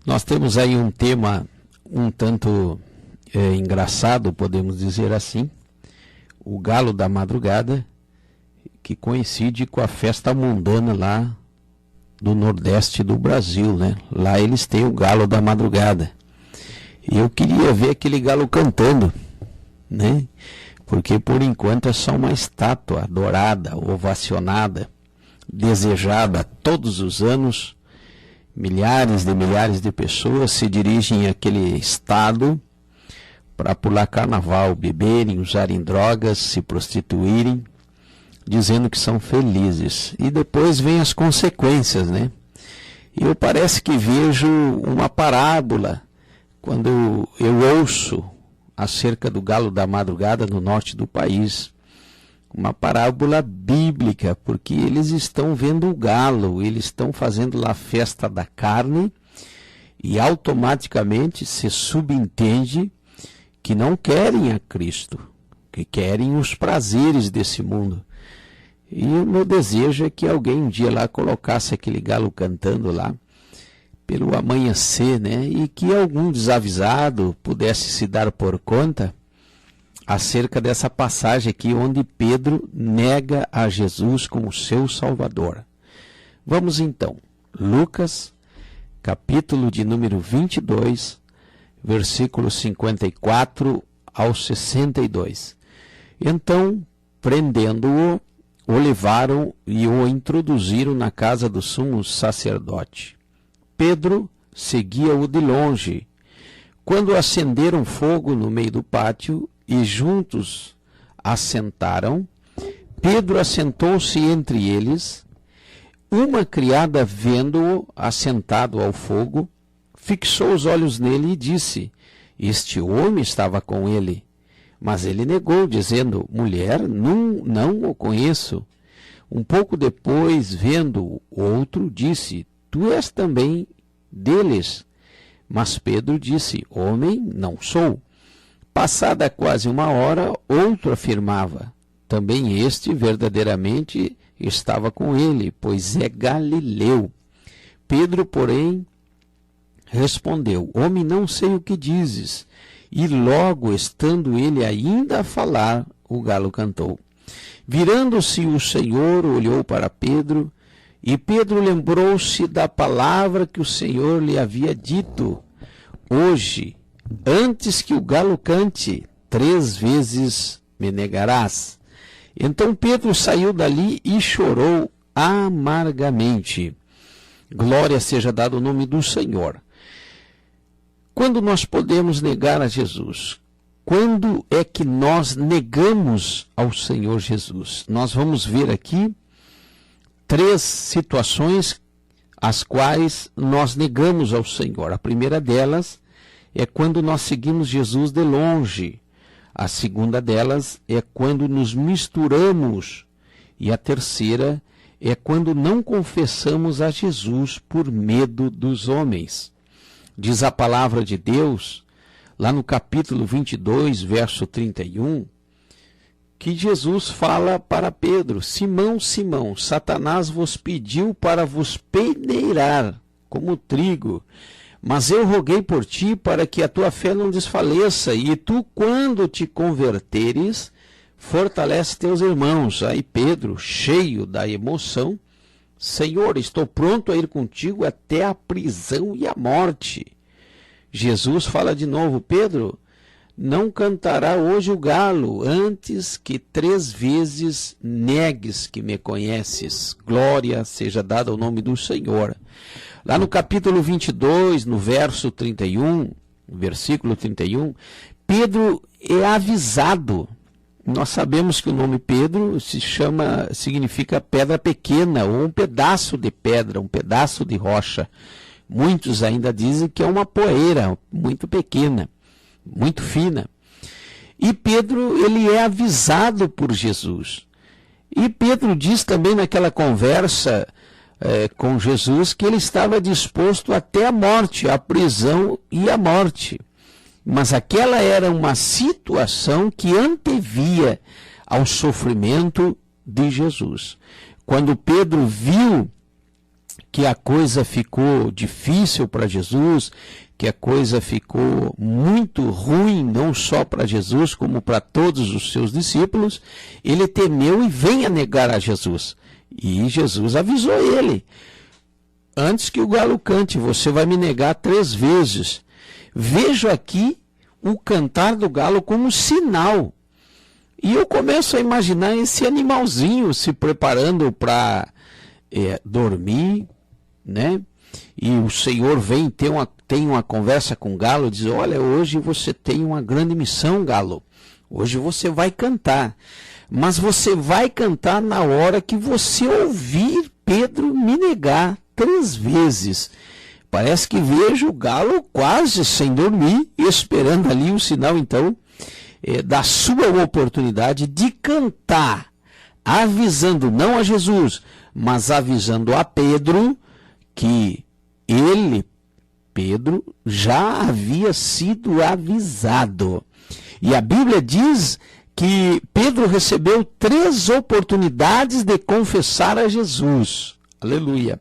Nós temos aí um tema um tanto engraçado, podemos dizer assim, o Galo da Madrugada, que coincide com a festa mundana lá do Nordeste do Brasil, né? Lá eles têm o Galo da Madrugada. E eu queria ver aquele galo cantando, né? Porque por enquanto é só uma estátua adorada, ovacionada, desejada todos os anos. Milhares de pessoas se dirigem àquele estado para pular carnaval, beberem, usarem drogas, se prostituírem, dizendo que são felizes. E depois vem as consequências, né? E eu parece que vejo uma parábola quando eu ouço acerca do Galo da Madrugada no norte do país. Uma parábola bíblica, porque eles estão vendo o galo, eles estão fazendo lá a festa da carne e automaticamente se subentende que não querem a Cristo, que querem os prazeres desse mundo. E o meu desejo é que alguém um dia lá colocasse aquele galo cantando lá pelo amanhecer, né? E que algum desavisado pudesse se dar por conta acerca dessa passagem aqui onde Pedro nega a Jesus como seu Salvador. Vamos então, Lucas, capítulo de número 22, versículos 54 ao 62. Então, prendendo-o, o levaram e o introduziram na casa do sumo sacerdote. Pedro seguia-o de longe. Quando acenderam fogo no meio do pátio e juntos assentaram, Pedro assentou-se entre eles. Uma criada, vendo-o assentado ao fogo, fixou os olhos nele e disse: Este homem estava com ele. Mas ele negou, dizendo: Mulher, não o conheço. Um pouco depois, vendo outro, disse: Tu és também deles. Mas Pedro disse: Homem, não sou. Passada quase uma hora, outro afirmava: Também este verdadeiramente estava com ele, pois é galileu. Pedro, porém, respondeu: Homem, não sei o que dizes. E logo, estando ele ainda a falar, o galo cantou. Virando-se o Senhor, olhou para Pedro, e Pedro lembrou-se da palavra que o Senhor lhe havia dito: Hoje, antes que o galo cante, 3 vezes me negarás. Então Pedro saiu dali e chorou amargamente. Glória seja dada ao nome do Senhor. Quando nós podemos negar a Jesus? Quando é que nós negamos ao Senhor Jesus? Nós vamos ver aqui 3 situações as quais nós negamos ao Senhor. A primeira delas é quando nós seguimos Jesus de longe. A segunda delas é quando nos misturamos. E a terceira é quando não confessamos a Jesus por medo dos homens. Diz a palavra de Deus, lá no capítulo 22, verso 31, que Jesus fala para Pedro: Simão, Simão, Satanás vos pediu para vos peneirar como trigo, mas eu roguei por ti para que a tua fé não desfaleça, e tu, quando te converteres, fortalece teus irmãos. Aí Pedro, cheio da emoção: Senhor, estou pronto a ir contigo até a prisão e a morte. Jesus fala de novo: Pedro, não cantará hoje o galo, antes que 3 vezes negues que me conheces. Glória seja dada ao nome do Senhor. Lá no capítulo 22, no verso 31, versículo 31, Pedro é avisado. Nós sabemos que o nome Pedro significa pedra pequena, ou um pedaço de pedra, um pedaço de rocha. Muitos ainda dizem que é uma poeira muito pequena, muito fina. E Pedro, ele é avisado por Jesus. E Pedro diz também naquela conversa com Jesus que ele estava disposto até a morte, a prisão e a morte. Mas aquela era uma situação que antevia ao sofrimento de Jesus. Quando Pedro viu que a coisa ficou difícil para Jesus, que a coisa ficou muito ruim, não só para Jesus, como para todos os seus discípulos, ele temeu e veio a negar a Jesus. E Jesus avisou ele: antes que o galo cante, você vai me negar 3 vezes. Vejo aqui o cantar do galo como sinal. E eu começo a imaginar esse animalzinho se preparando para dormir, né? E o Senhor vem, tem uma conversa com o galo, diz: olha, hoje você tem uma grande missão, galo. Hoje você vai cantar. Mas você vai cantar na hora que você ouvir Pedro me negar 3 vezes. Parece que vejo o galo quase sem dormir, esperando ali o sinal, então, da sua oportunidade de cantar, avisando não a Jesus, mas avisando a Pedro que ele, Pedro, já havia sido avisado. E a Bíblia diz que Pedro recebeu 3 oportunidades de confessar a Jesus. Aleluia.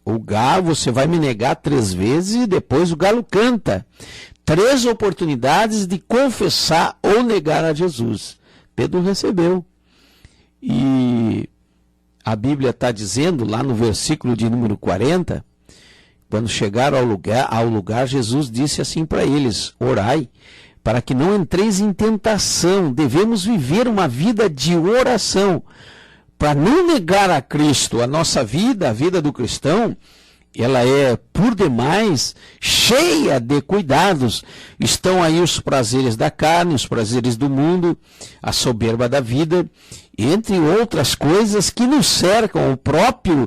O galo, você vai me negar 3 vezes e depois o galo canta. 3 oportunidades de confessar ou negar a Jesus. Pedro recebeu. E a Bíblia está dizendo, lá no versículo de número 40, quando chegaram ao lugar, Jesus disse assim para eles: orai, para que não entreis em tentação. Devemos viver uma vida de oração, para não negar a Cristo. A nossa vida, a vida do cristão, ela é, por demais, cheia de cuidados. Estão aí os prazeres da carne, os prazeres do mundo, a soberba da vida, entre outras coisas que nos cercam. O próprio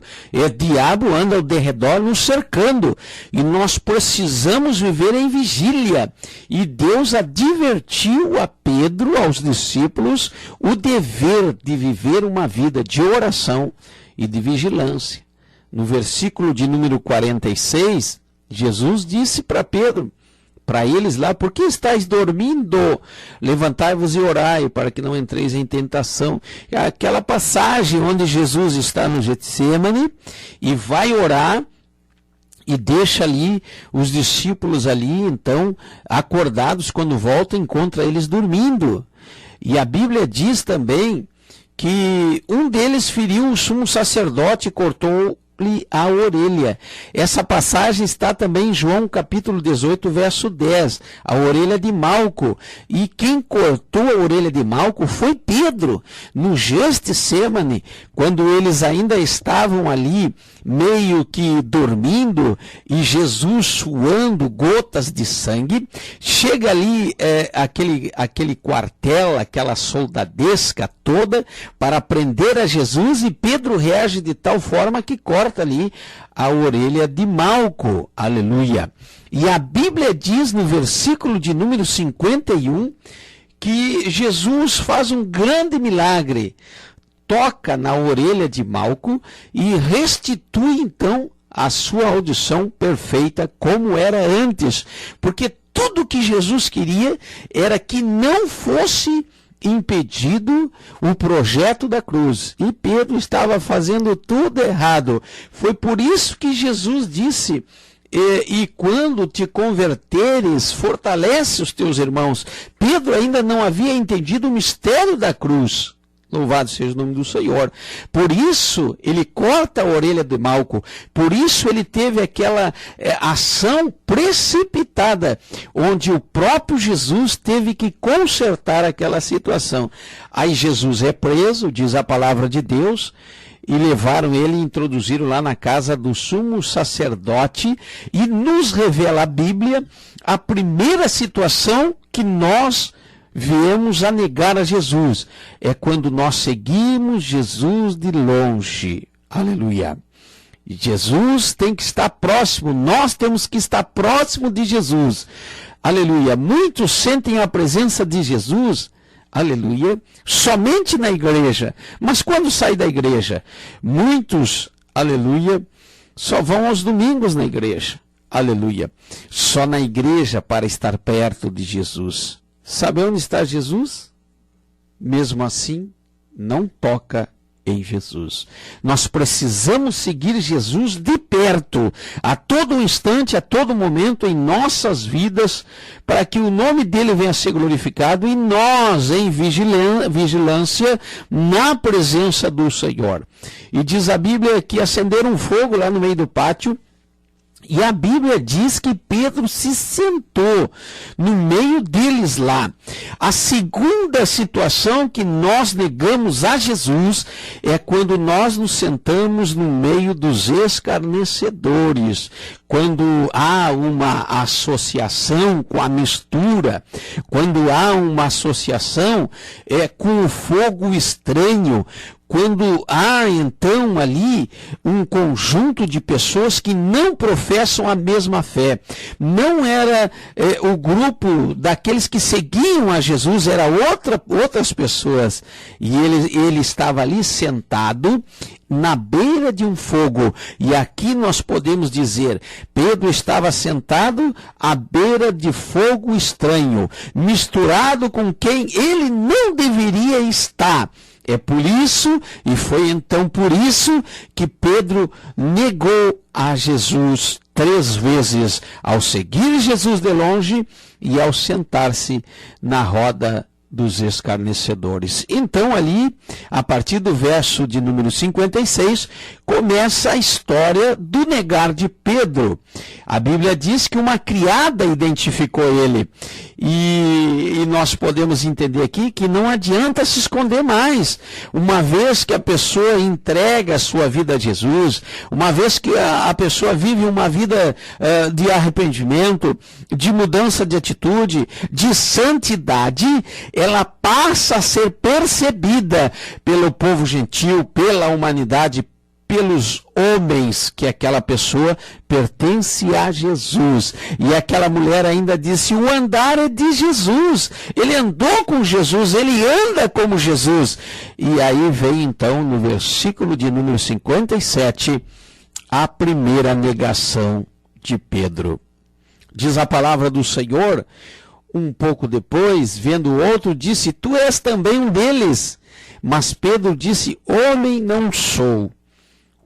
diabo anda ao derredor nos cercando. E nós precisamos viver em vigília. E Deus advertiu a Pedro, aos discípulos, o dever de viver uma vida de oração e de vigilância. No versículo de número 46, Jesus disse para Pedro, para eles lá: por que estáis dormindo? Levantai-vos e orai, para que não entreis em tentação. É aquela passagem onde Jesus está no Getsêmani e vai orar e deixa ali os discípulos ali, então, acordados. Quando volta, encontra eles dormindo. E a Bíblia diz também que um deles feriu o sumo sacerdote e cortou-lhe a orelha. Essa passagem está também em João capítulo 18, verso 10, a orelha de Malco. E quem cortou a orelha de Malco foi Pedro, no Getsêmani, quando eles ainda estavam ali, meio que dormindo, e Jesus suando gotas de sangue. Chega ali aquele quartel, aquela soldadesca toda, para prender a Jesus, e Pedro reage de tal forma que corta ali a orelha de Malco. Aleluia. E a Bíblia diz no versículo de número 51 que Jesus faz um grande milagre, toca na orelha de Malco e restitui então a sua audição perfeita como era antes, porque tudo que Jesus queria era que não fosse impedido o projeto da cruz, e Pedro estava fazendo tudo errado. Foi por isso que Jesus disse: e quando te converteres, fortalece os teus irmãos. Pedro ainda não havia entendido o mistério da cruz. Louvado seja o nome do Senhor. Por isso ele corta a orelha de Malco. Por isso ele teve aquela ação precipitada, onde o próprio Jesus teve que consertar aquela situação. Aí Jesus é preso, diz a palavra de Deus, e levaram ele e introduziram lá na casa do sumo sacerdote, e nos revela a Bíblia a primeira situação que nós viemos a negar a Jesus. É quando nós seguimos Jesus de longe. Aleluia. E Jesus tem que estar próximo, nós temos que estar próximo de Jesus. Aleluia. Muitos sentem a presença de Jesus, aleluia, somente na igreja. Mas quando sai da igreja? Muitos, aleluia, só vão aos domingos na igreja. Aleluia. Só na igreja para estar perto de Jesus. Sabe onde está Jesus? Mesmo assim, não toca em Jesus. Nós precisamos seguir Jesus de perto, a todo instante, a todo momento em nossas vidas, para que o nome dele venha a ser glorificado e nós em vigilância na presença do Senhor. E diz a Bíblia que acenderam um fogo lá no meio do pátio, e a Bíblia diz que Pedro se sentou no meio deles lá. A segunda situação que nós negamos a Jesus é quando nós nos sentamos no meio dos escarnecedores. Quando há uma associação com a mistura, quando há uma associação com o fogo estranho, quando há então ali um conjunto de pessoas que não professam a mesma fé. Não era o grupo daqueles que seguiam a Jesus, era outras pessoas. E ele estava ali sentado na beira de um fogo. E aqui nós podemos dizer, Pedro estava sentado à beira de fogo estranho, misturado com quem ele não deveria estar. É por isso, e foi então por isso, que Pedro negou a Jesus 3 vezes, ao seguir Jesus de longe e ao sentar-se na roda dos escarnecedores. Então ali, a partir do verso de número 56, começa a história do negar de Pedro. A Bíblia diz que uma criada identificou ele. E nós podemos entender aqui que não adianta se esconder mais. Uma vez que a pessoa entrega a sua vida a Jesus, uma vez que a pessoa vive uma vida de arrependimento, de mudança de atitude, de santidade, ela passa a ser percebida pelo povo gentil, pela humanidade, pelos homens, que aquela pessoa pertence a Jesus. E aquela mulher ainda disse, o andar é de Jesus. Ele andou com Jesus, ele anda como Jesus. E aí vem então no versículo de número 57, a primeira negação de Pedro. Diz a palavra do Senhor, um pouco depois, vendo o outro, disse, tu és também um deles. Mas Pedro disse, homem não sou.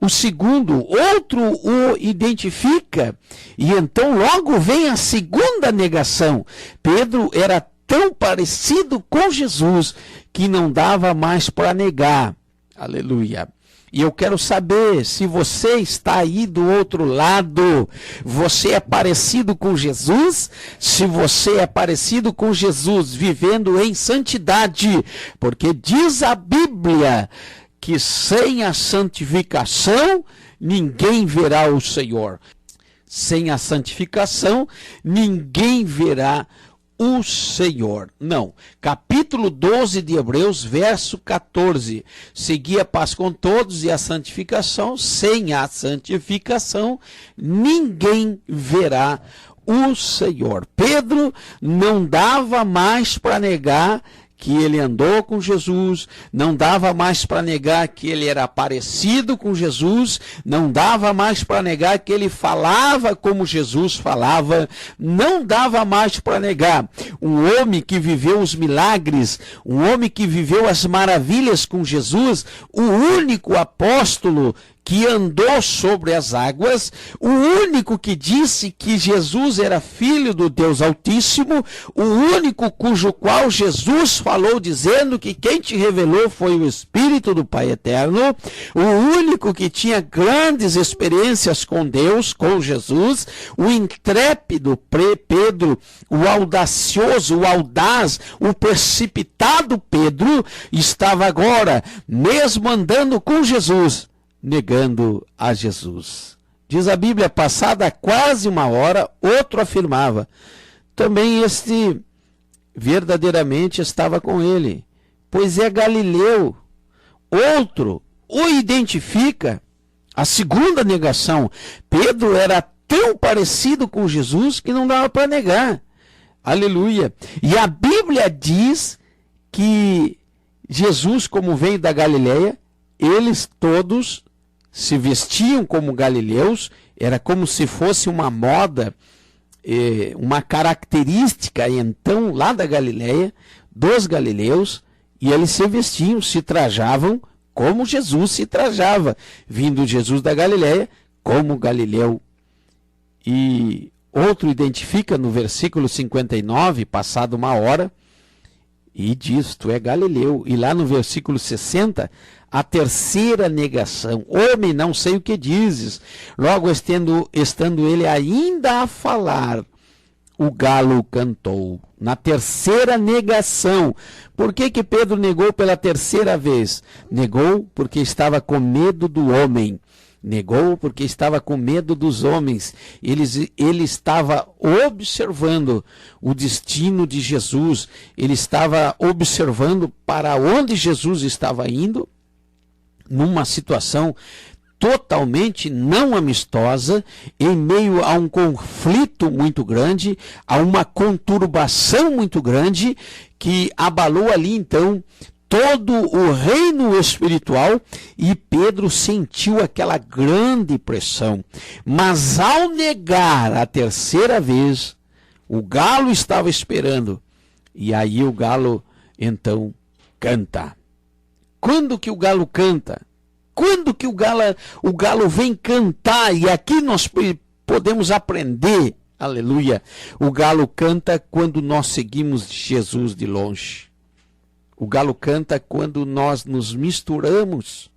O segundo, outro o identifica, e então logo vem a segunda negação. Pedro era tão parecido com Jesus que não dava mais para negar. Aleluia. E eu quero saber se você está aí do outro lado, você é parecido com Jesus? Se você é parecido com Jesus, vivendo em santidade, porque diz a Bíblia que sem a santificação, ninguém verá o Senhor. Sem a santificação, ninguém verá o Senhor. Não. Capítulo 12 de Hebreus, verso 14. Segui a paz com todos e a santificação. Sem a santificação, ninguém verá o Senhor. Pedro não dava mais para negar que ele andou com Jesus, não dava mais para negar que ele era parecido com Jesus, não dava mais para negar que ele falava como Jesus falava, não dava mais para negar. Um homem que viveu os milagres, um homem que viveu as maravilhas com Jesus, o único apóstolo que andou sobre as águas, o único que disse que Jesus era filho do Deus Altíssimo, o único cujo qual Jesus falou dizendo que quem te revelou foi o Espírito do Pai Eterno, o único que tinha grandes experiências com Deus, com Jesus, o intrépido Pedro, o audacioso, o audaz, o precipitado Pedro, estava agora, mesmo andando com Jesus, negando a Jesus. Diz a Bíblia, passada quase 1 hora, outro afirmava, também este verdadeiramente estava com ele, pois é Galileu. Outro o identifica. A segunda negação, Pedro era tão parecido com Jesus que não dava para negar. Aleluia. E a Bíblia diz que Jesus, como veio da Galileia, eles todos se vestiam como galileus, era como se fosse uma moda, uma característica, então, lá da Galileia, dos galileus, e eles se vestiam, se trajavam como Jesus se trajava, vindo Jesus da Galileia como Galileu. E outro identifica no versículo 59, passado uma hora, e diz, tu é Galileu. E lá no versículo 60, a terceira negação, homem, não sei o que dizes. Logo, estando ele ainda a falar, o galo cantou. Na terceira negação. Por que Pedro negou pela terceira vez? Negou porque estava com medo do homem. Negou porque estava com medo dos homens. Ele estava observando o destino de Jesus. Ele estava observando para onde Jesus estava indo, numa situação totalmente não amistosa, em meio a um conflito muito grande, a uma conturbação muito grande, que abalou ali então todo o reino espiritual, e Pedro sentiu aquela grande pressão. Mas ao negar a terceira vez, o galo estava esperando, e aí o galo então canta. Quando que o galo canta? Quando que o galo vem cantar? E aqui nós podemos aprender, aleluia. O galo canta quando nós seguimos Jesus de longe. O galo canta quando nós nos misturamos.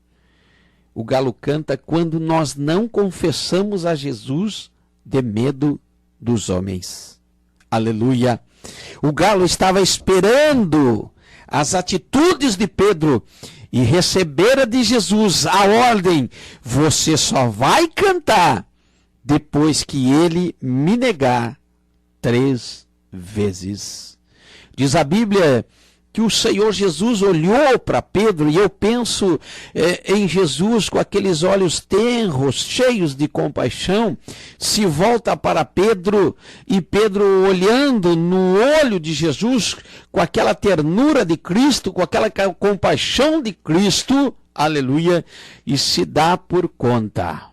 O galo canta quando nós não confessamos a Jesus de medo dos homens. Aleluia. O galo estava esperando as atitudes de Pedro e recebera de Jesus a ordem: você só vai cantar depois que ele me negar 3 vezes. Diz a Bíblia que o Senhor Jesus olhou para Pedro, e eu penso em Jesus com aqueles olhos tenros, cheios de compaixão, se volta para Pedro, e Pedro olhando no olho de Jesus, com aquela ternura de Cristo, com aquela compaixão de Cristo, aleluia, e se dá por conta,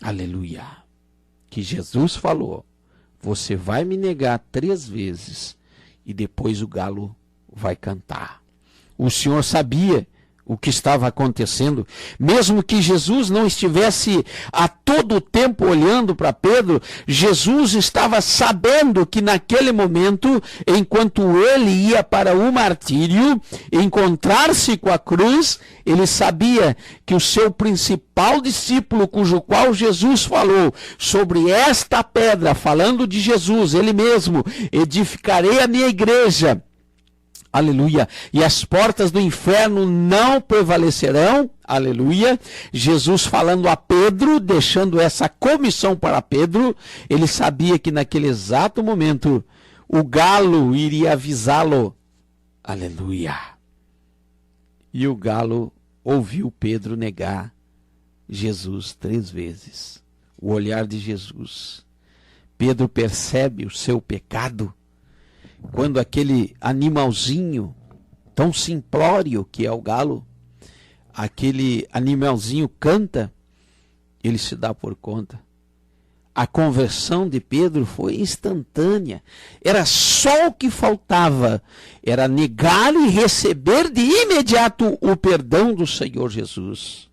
aleluia, que Jesus falou: você vai me negar 3 vezes, e depois o galo vai cantar. O Senhor sabia o que estava acontecendo, mesmo que Jesus não estivesse a todo tempo olhando para Pedro. Jesus estava sabendo que naquele momento, enquanto ele ia para o martírio, encontrar-se com a cruz, ele sabia que o seu principal discípulo, cujo qual Jesus falou, sobre esta pedra, falando de Jesus, ele mesmo: edificarei a minha igreja, aleluia, e as portas do inferno não prevalecerão, aleluia. Jesus falando a Pedro, deixando essa comissão para Pedro. Ele sabia que naquele exato momento o galo iria avisá-lo, aleluia. E o galo ouviu Pedro negar Jesus 3 vezes. O olhar de Jesus. Pedro percebe o seu pecado, quando aquele animalzinho tão simplório que é o galo, aquele animalzinho canta, ele se dá por conta. A conversão de Pedro foi instantânea. Era só o que faltava, era negar e receber de imediato o perdão do Senhor Jesus.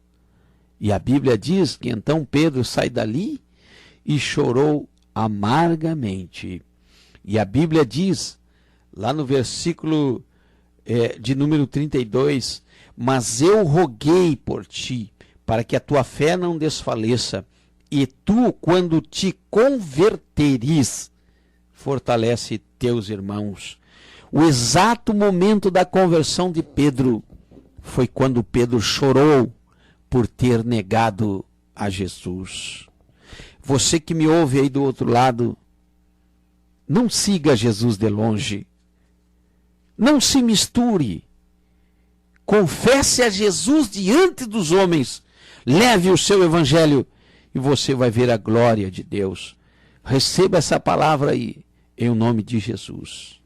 E a Bíblia diz que então Pedro sai dali e chorou amargamente. E a Bíblia diz, lá no versículo de número 32, mas eu roguei por ti, para que a tua fé não desfaleça, e tu, quando te converteres, fortalece teus irmãos. O exato momento da conversão de Pedro foi quando Pedro chorou por ter negado a Jesus. Você que me ouve aí do outro lado, não siga Jesus de longe. Não se misture. Confesse a Jesus diante dos homens. Leve o seu evangelho e você vai ver a glória de Deus. Receba essa palavra aí, em nome de Jesus.